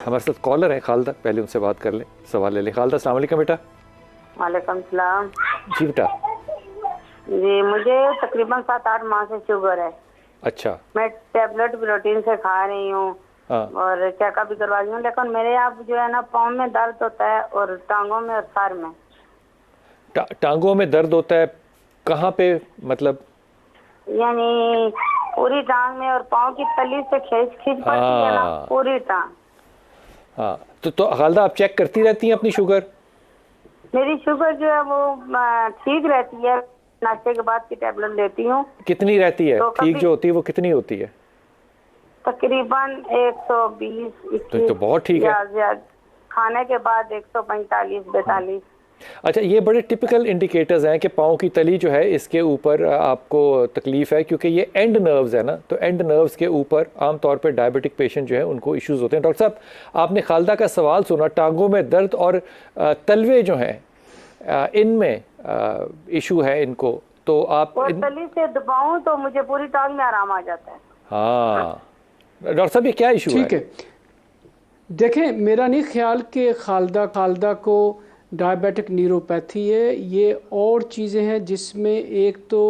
हमारे साथ कॉलर है खालदा, पहले उनसे बात कर लें, सवाल ले लें। खालदा, अस्सलाम वालेकुम बेटा। वालेकुम सलाम। जी बेटा। जी मुझे तकरीबन 7-8 माह से शुगर है। अच्छा। मैं टेबलेट भी रूटीन से खा रही हूँ हाँ। और चेकअप भी करवा रही हूँ, लेकिन मेरे यहाँ जो है ना पाँव में दर्द होता है और टांगों में और सर में। टांगों में दर्द होता है, कहाँ पे मतलब? यानी पूरी टांग में और पाँव की तली से खींच पड़ती है ना पूरी टांग। हाँ, तो खालदा आप चेक करती रहती हैं अपनी शुगर? मेरी शुगर जो है वो ठीक रहती है, नाश्ते के बाद की टेबलेट लेती हूँ। कितनी रहती है? तो ठीक जो होती है वो कितनी होती है? तकरीबन 120 तो बहुत ठीक है। खाने के बाद 145-42। अच्छा, ये बड़े टिपिकल इंडिकेटर्स हैं कि पाँव की तली जो है इसके ऊपर आपको तकलीफ़ है, क्योंकि ये एंड नर्व्स है ना, तो एंड नर्व्स के ऊपर आमतौर पे डायबिटिक पेशेंट जो है उनको इश्यूज होते हैं। डॉक्टर साहब, आपने खालदा का सवाल सुना, टांगों में दर्द और तलवे जो हैं इनमें इशू है इनको, तो आप तली से दबाऊं तो मुझे पूरी टांग में आराम आ जाता है। हाँ डॉक्टर साहब, ये क्या इशू है? ठीक है, देखें मेरा नहीं ख्याल कि खालदा को डायबिटिक न्यूरोपैथी है। ये और चीज़ें हैं जिसमें एक तो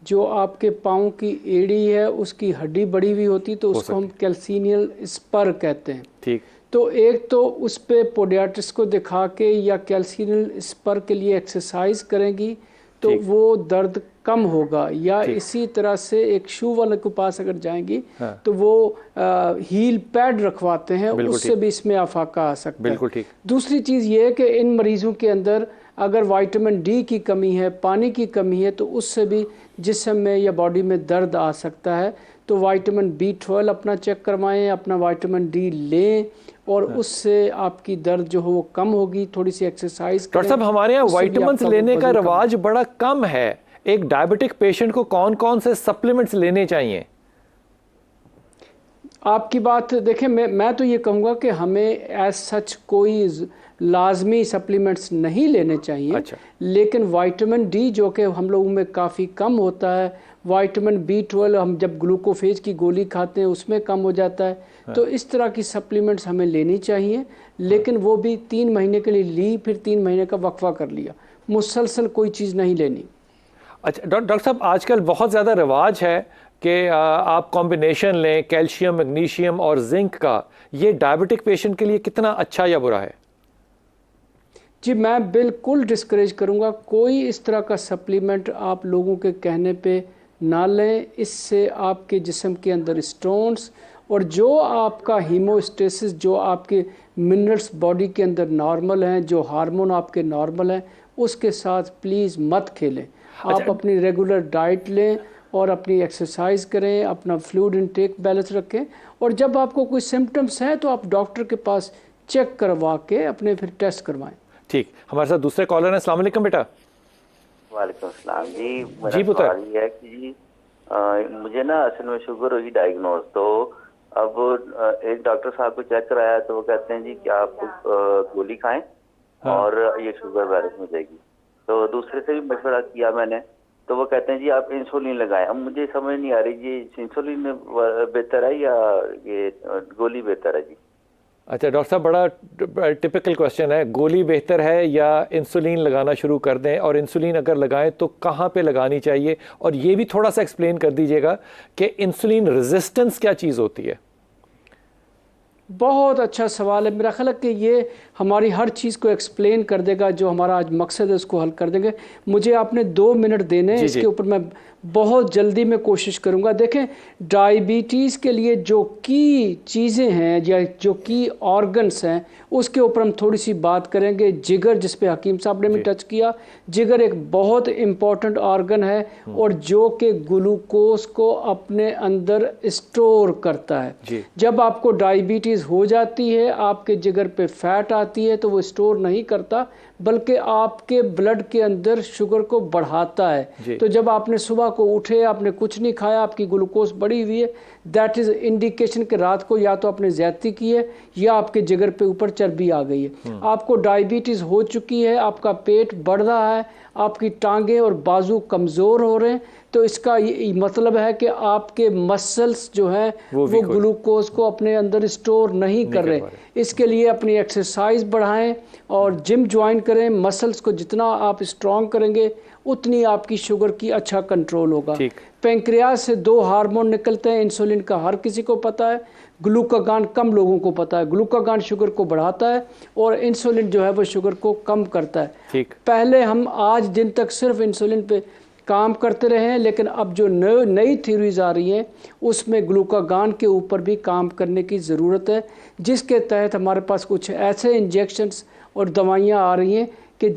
जो आपके पाँव की एड़ी है उसकी हड्डी बड़ी हुई होती, तो उसको हम कैल्सीनियल स्पर कहते हैं। ठीक। तो एक तो उस पे पोडियाट्रिस्ट को दिखा के या कैल्सीनियल स्पर के लिए एक्सरसाइज करेंगी तो वो दर्द कम होगा, या इसी तरह से एक शू वाले के पास अगर जाएंगी तो वो हील पैड रखवाते हैं, उससे भी इसमें आफाका आ सकता है। बिल्कुल ठीक। दूसरी चीज़ ये है कि इन मरीज़ों के अंदर अगर विटामिन डी की कमी है, पानी की कमी है, तो उससे भी जिस्म में या बॉडी में दर्द आ सकता है। तो विटामिन B12 अपना चेक करवाएं, अपना विटामिन डी लें और उससे आपकी दर्द जो हो वो कम होगी। थोड़ी सी एक्सरसाइज करें। डॉक्टर साहब, हमारे यहाँ विटामिन्स लेने का रवाज बड़ा कम है। एक डायबिटिक पेशेंट को कौन कौन से सप्लीमेंट्स लेने चाहिए? आपकी बात देखें, मैं तो ये कहूँगा कि हमें एज सच कोई लाजमी सप्लीमेंट्स नहीं लेने चाहिए। अच्छा। लेकिन विटामिन डी जो कि हम लोगों में काफ़ी कम होता है, विटामिन B12 हम जब ग्लूकोफेज की गोली खाते हैं उसमें कम हो जाता है। तो इस तरह की सप्लीमेंट्स हमें लेनी चाहिए, लेकिन वो भी 3 महीने के लिए ली, फिर 3 महीने का वक्फा कर लिया, मुसलसल कोई चीज़ नहीं लेनी। अच्छा डॉक्टर साहब, आजकल बहुत ज़्यादा रिवाज है कि आप कॉम्बिनेशन लें कैल्शियम, मैग्नीशियम और जिंक का। ये डायबिटिक पेशेंट के लिए कितना अच्छा या बुरा है? जी मैं बिल्कुल डिस्करेज करूँगा, कोई इस तरह का सप्लीमेंट आप लोगों के कहने पे ना लें। इससे आपके जिस्म के अंदर स्टोन्स और जो आपका हीमोस्टेसिस, जो आपके मिनरल्स बॉडी के अंदर नॉर्मल हैं, जो हार्मोन आपके नॉर्मल हैं, उसके साथ प्लीज़ मत खेलें। आप अपनी रेगुलर डाइट लें और अपनी एक्सरसाइज करें, अपना फ्लूइड इनटेक बैलेंस रखें, और जब आपको कोई सिम्टम्स हैं तो आप डॉक्टर के पास चेक करवा के अपने फिर टेस्ट करवाएं। ठीक। हमारे साथ दूसरे कॉलर हैं। अस्सलाम वालेकुम बेटा। वालेकुम सलाम जी। जी पुत्र। सवाल ये है कि मुझे ना असल में शुगर हुई डायग्नोज, तो अब एक डॉक्टर साहब को चेक कराया तो वो कहते हैं जी कि आप गोली खाएं और ये शुगर बैलेंस हो जाएगी। तो दूसरे से भी मशवरा किया मैंने, तो वो कहते हैं जी आप इंसुलिन लगाएं। अब मुझे समझ नहीं आ रही जी, इंसुलिन बेहतर है या ये गोली बेहतर है जी? अच्छा डॉक्टर साहब, बड़ा टिपिकल क्वेश्चन है। गोली बेहतर है या इंसुलिन लगाना शुरू कर दें, और इंसुलिन अगर लगाएं तो कहाँ पे लगानी चाहिए? और ये भी थोड़ा सा एक्सप्लेन कर दीजिएगा कि इंसुलिन रेजिस्टेंस क्या चीज़ होती है? बहुत अच्छा सवाल है। मेरा ख्याल है कि ये हमारी हर चीज़ को एक्सप्लेन कर देगा, जो हमारा आज मकसद है उसको हल कर देंगे। मुझे आपने 2 मिनट देने हैं, इसके ऊपर मैं बहुत जल्दी में कोशिश करूंगा। देखें, डायबिटीज़ के लिए जो की चीज़ें हैं या जो की ऑर्गन्स हैं उसके ऊपर हम थोड़ी सी बात करेंगे। जिगर, जिस पे हकीम साहब ने भी टच किया, जिगर एक बहुत इम्पॉर्टेंट ऑर्गन है और जो कि ग्लूकोज को अपने अंदर स्टोर करता है। जब आपको डायबिटीज़ हो जाती है, आपके जिगर पे फैट आती है, तो वो स्टोर नहीं करता बल्कि आपके ब्लड के अंदर शुगर को बढ़ाता है। तो जब आपने सुबह सुबह को उठे, आपने कुछ नहीं खाया, आपकी ग्लूकोज बढ़ी हुई है, दैट इज़ इंडिकेशन कि रात को या तो आपने ज़्यादती की है या आपके जिगर पे ऊपर चर्बी आ गई है, आपको डायबिटीज़ हो चुकी है, आपका पेट बढ़ रहा है, आपकी टांगें और बाजू कमज़ोर हो रहे हैं, तो इसका ये मतलब है कि आपके मसल्स जो हैं वो ग्लूकोज को अपने अंदर स्टोर नहीं कर रहे। इसके लिए अपनी एक्सरसाइज बढ़ाएं और जिम ज्वाइन करें। मसल्स को जितना आप स्ट्रॉन्ग करेंगे उतनी आपकी शुगर की अच्छा कंट्रोल होगा। पेंक्रियाज से 2 हार्मोन निकलते हैं, इंसुलिन का हर किसी को पता है, ग्लूकागान कम लोगों को पता है। ग्लूकागान शुगर को बढ़ाता है और इंसुलिन जो है वो शुगर को कम करता है। पहले हम आज दिन तक सिर्फ इंसुलिन पे काम करते रहे हैं, लेकिन अब जो नई थ्योरीज आ रही हैं उसमें ग्लूकागान के ऊपर भी काम करने की ज़रूरत है, जिसके तहत हमारे पास कुछ ऐसे इंजेक्शंस और दवाइयाँ आ रही हैं कि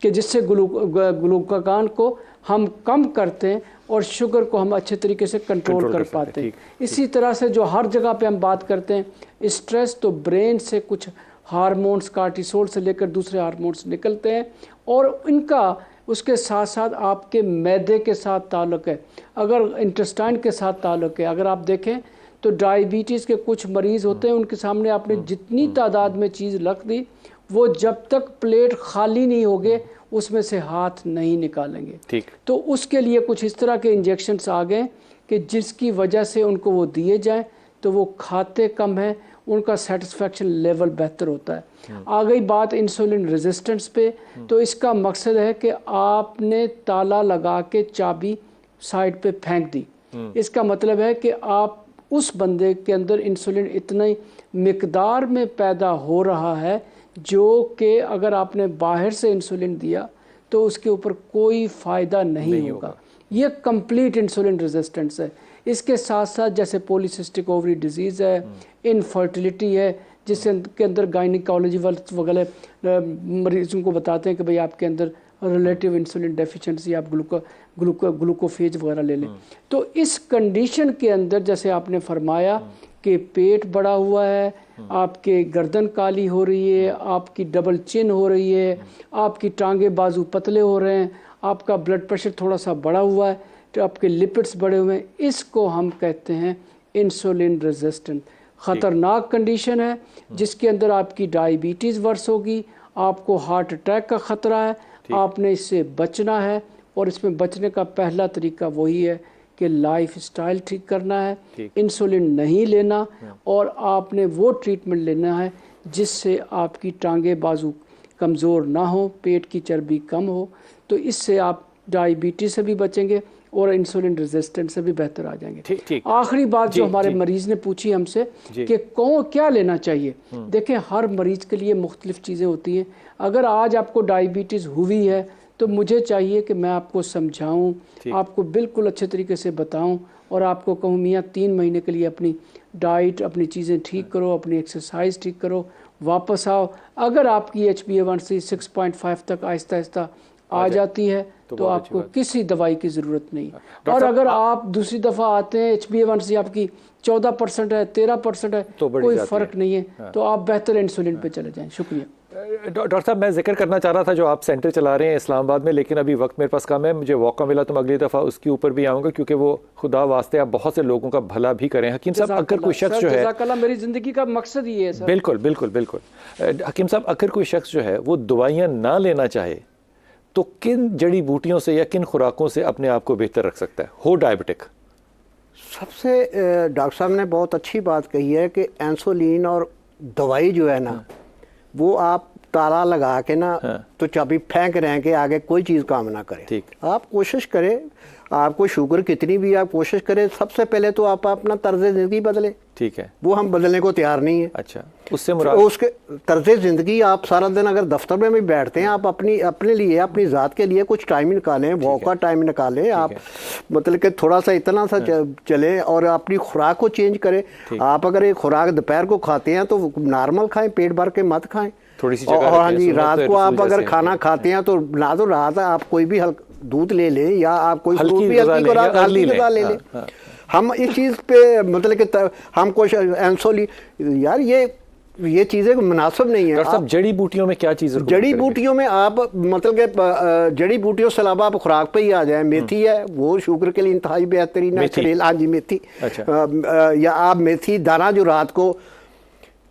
जिससे ग्लूकागान को हम कम करते हैं और शुगर को हम अच्छे तरीके से कंट्रोल कर पाते हैं। इसी तरह से जो हर जगह पे हम बात करते हैं स्ट्रेस, तो ब्रेन से कुछ हार्मोन्स, कार्टिसोल से लेकर दूसरे हार्मोन्स निकलते हैं और इनका उसके साथ साथ आपके मैदे के साथ ताल्लुक़ है, अगर इंटेस्टाइन के साथ ताल्लुक़ है। अगर आप देखें तो डायबिटीज़ के कुछ मरीज़ होते हैं, उनके सामने आपने जितनी तादाद में चीज़ रख दी, वो जब तक प्लेट खाली नहीं होगे उसमें से हाथ नहीं निकालेंगे। तो उसके लिए कुछ इस तरह के इंजेक्शन्स आ गए कि जिसकी वजह से उनको वो दिए जाएं तो वो खाते कम हैं, उनका सेटिस्फेक्शन लेवल बेहतर होता है। आ गई बात इंसुलिन रेजिस्टेंस पे, तो इसका मकसद है कि आपने ताला लगा के चाबी साइड पे फेंक दी। इसका मतलब है कि आप उस बंदे के अंदर इंसुलिन इतनी मिकदार में पैदा हो रहा है जो कि अगर आपने बाहर से इंसुलिन दिया तो उसके ऊपर कोई फ़ायदा नहीं होगा। ये कंप्लीट इंसुलिन रेजिस्टेंस है। इसके साथ साथ जैसे पॉलीसिस्टिक ओवरी डिजीज़ है, इनफर्टिलिटी है, जिसके अंदर गायनिकोलॉजी वगैरह मरीजों को बताते हैं कि भाई आपके अंदर रिलेटिव इंसुलिन डेफिशिएंसी, आप ग्लूकोफेज वगैरह ले लें। तो इस कंडीशन के अंदर जैसे आपने फरमाया कि पेट बड़ा हुआ है, आपके गर्दन काली हो रही है, आपकी डबल चिन हो रही है, आपकी टांगे बाजू पतले हो रहे हैं, आपका ब्लड प्रेशर थोड़ा सा बढ़ा हुआ है, तो आपके लिपिड्स बढ़े हुए हैं, इसको हम कहते हैं इंसुलिन रेजिस्टेंट। ख़तरनाक कंडीशन है जिसके अंदर आपकी डायबिटीज़ वर्स होगी, आपको हार्ट अटैक का ख़तरा है। आपने इससे बचना है और इसमें बचने का पहला तरीका वही है कि लाइफ स्टाइल ठीक करना है, इंसुलिन नहीं लेना और आपने वो ट्रीटमेंट लेना है जिससे आपकी टांगे बाजू कमज़ोर ना हो, पेट की चर्बी कम हो। तो इससे आप डायबिटीज़ से भी बचेंगे और इंसुलिन रेजिस्टेंस से भी बेहतर आ जाएंगे। आखिरी बात जो हमारे मरीज़ ने पूछी हमसे कि कौन क्या लेना चाहिए, देखें हर मरीज़ के लिए मुख्तलिफ चीज़ें होती हैं। अगर आज आपको डायबिटीज़ हुई है तो मुझे चाहिए कि मैं आपको समझाऊं, आपको बिल्कुल अच्छे तरीके से बताऊं और आपको कहूं मियाँ 3 महीने के लिए अपनी डाइट, अपनी चीज़ें ठीक करो, अपनी एक्सरसाइज ठीक करो, वापस आओ। अगर आपकी HbA1c 6.5 तक आहिस्ता आहिस्ता आ जाती है तो आपको किसी दवाई की ज़रूरत नहीं। और अगर आप दूसरी दफ़ा आते हैं HbA1c आपकी 14% है, 13% है, तो कोई फ़र्क नहीं है, तो आप बेहतर इंसुलिन पे चले जाएं। शुक्रिया। डॉक्टर साहब, मैं जिक्र करना चाह रहा था जो आप सेंटर चला रहे हैं इस्लामाबाद में, लेकिन अभी वक्त मेरे पास कम है। मुझे मौका मिला तो मैं अगली दफ़ा उसके ऊपर भी आऊँगा, क्योंकि वो खुदा वास्ते आप बहुत से लोगों का भला भी करें। हकीम साहब, अगर कोई शख्स जो है, मेरी ज़िंदगी का मकसद ही है सर। बिल्कुल बिल्कुल बिल्कुल। हकीम साहब, अगर कोई शख्स जो है वो दवाइयाँ ना लेना चाहे तो किन जड़ी बूटियों से या किन खुराकों से अपने आप को बेहतर रख सकता है, हो डायबिटिक? सबसे डॉक्टर साहब ने बहुत अच्छी बात कही है कि इंसुलिन और दवाई जो है ना, वो आप ताला लगा के ना तो चाबी फेंक रहे हैं कि आगे कोई चीज़ काम ना करे। आप कोशिश करें, आपको शुगर कितनी भी आप कोशिश करें, सबसे पहले तो आप अपना तर्ज ज़िंदगी बदलें। ठीक है, वो हम बदलने को तैयार नहीं है। अच्छा, उससे मुराद उसके तर्ज ज़िंदगी, आप सारा दिन अगर दफ्तर में भी बैठते हैं, आप अपने लिए, अपनी ज़ात के लिए कुछ टाइम निकालें, वॉक का टाइम निकालें, आप मतलब कि थोड़ा सा इतना सा चलें और अपनी खुराक को चेंज करें। आप अगर एक खुराक दोपहर को खाते हैं तो नॉर्मल खाएं, पेट भर के मत खाएं। थोड़ी सी और हाँ जी, रात को आप अगर खाना खाते हैं तो ना तो रात आप कोई भी दूध ले लें या आप कोई फ्रूट भी हल्की खुराक हल्की गज़ा ले लें। हम इस चीज़ पे मतलब कि हम कुछ इंसुलिन, यार ये ये चीज़ें मुनासिब नहीं है। डॉक्टर साहब जड़ी बूटियों में क्या चीज़? जड़ी बूटियों में आप मतलब कि जड़ी बूटियों से अलावा आप खुराक पे ही आ जाए। मेथी है, वो शुगर के लिए इंतहाई बेहतरीन है। करेला, हाँ जी मेथी। अच्छा। या आप मेथी दाना जो रात को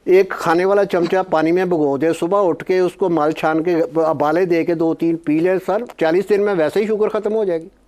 एक खाने वाला चमचा पानी में भिगो दे, सुबह उठ के उसको मल छान के उबाले दे के 2-3 पी लें सर, 40 दिन में वैसे ही शुगर ख़त्म हो जाएगी।